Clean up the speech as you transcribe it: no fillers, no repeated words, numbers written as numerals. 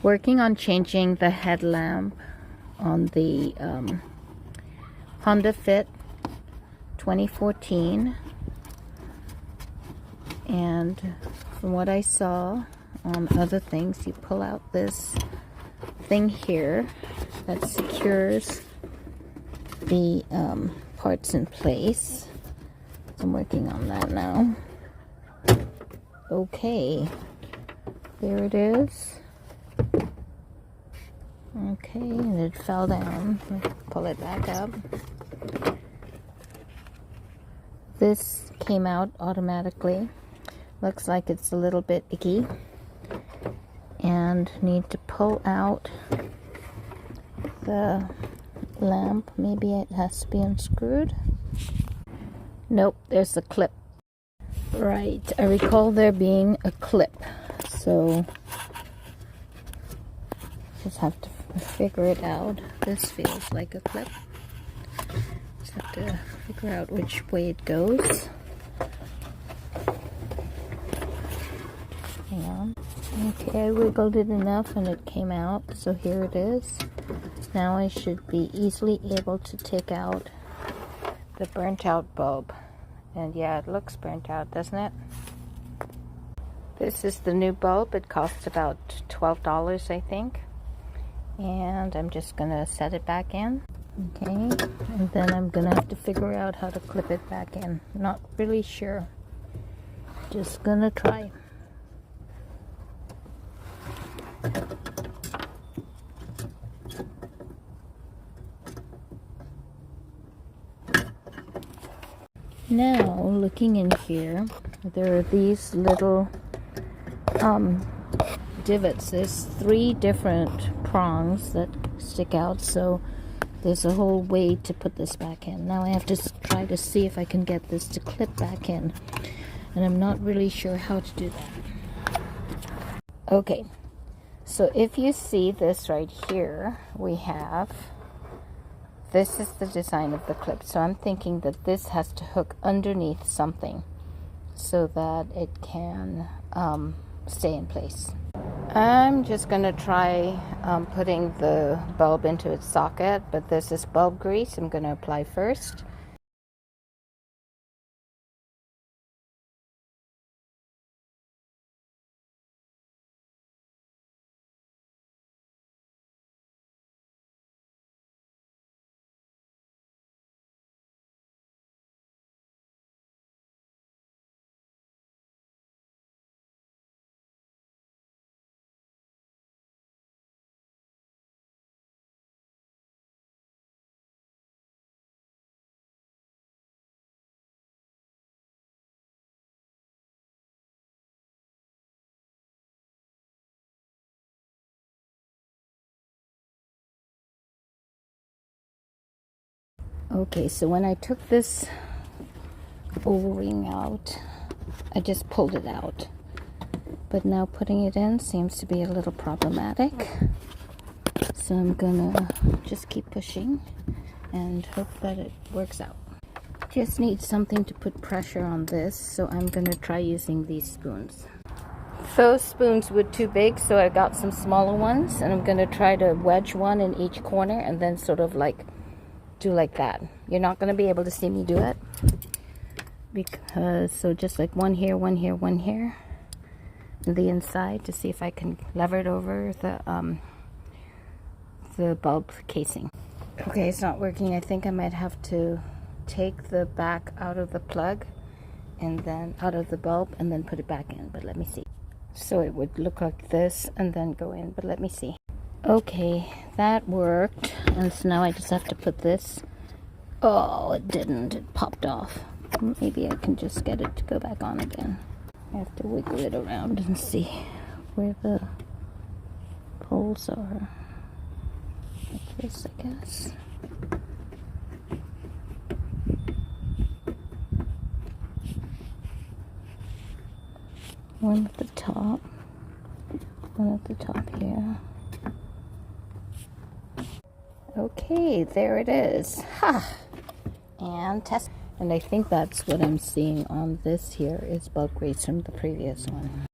Working on changing the headlamp on the Honda Fit 2014, and from what I saw on other things, you pull out this thing here that secures the parts in place. So I'm working on that now. Okay, there it is. Okay, and it fell down. Pull it back up. This came out automatically. Looks like it's a little bit icky. And need to pull out the lamp. Maybe it has to be unscrewed. Nope, there's the clip. Right, I recall there being a clip. So just have to figure it out. This feels like a clip. Just have to figure out which way it goes. Hang on. Okay, I wiggled it enough and it came out. So here it is. Now I should be easily able to take out the burnt out bulb. And yeah, it looks burnt out, doesn't it? This is the new bulb. It costs about $12, I think. And I'm just gonna set it back in. Okay, and then I'm gonna have to figure out how to clip it back in. Not really sure. Just gonna try. Now, looking in here, there are these little divots. There's 3 different prongs that stick out, so there's a whole way to put this back in. Now I have to try to see if I can get this to clip back in, and I'm not really sure how to do that. Okay, so if you see this right here, this is the design of the clip. So I'm thinking that this has to hook underneath something so that it can stay in place. I'm just going to try putting the bulb into its socket, but this is bulb grease I'm going to apply first. Okay, so when I took this O-ring out, I just pulled it out. But now putting it in seems to be a little problematic. So I'm gonna just keep pushing and hope that it works out. Just need something to put pressure on this, so I'm gonna try using these spoons. Those spoons were too big, so I got some smaller ones, and I'm gonna try to wedge one in each corner and then sort of like do like that. You're not going to be able to see me do it, because so just like one here, one here, one here, and the inside, to see if I can lever it over the bulb casing. Okay, it's not working. I think I might have to take the back out of the plug and then out of the bulb and then put it back in, but let me see. So it would look like this and then go in, but let me see. Okay, that worked, and so now I just have to put this. Oh, it didn't. It popped off. Maybe I can just get it to go back on again. I have to wiggle it around and see where the poles are. Like this, I guess. One at the top. One at the top here. Okay, there it is. Ha! And test. And I think that's what I'm seeing on this here is bulb grease from the previous one.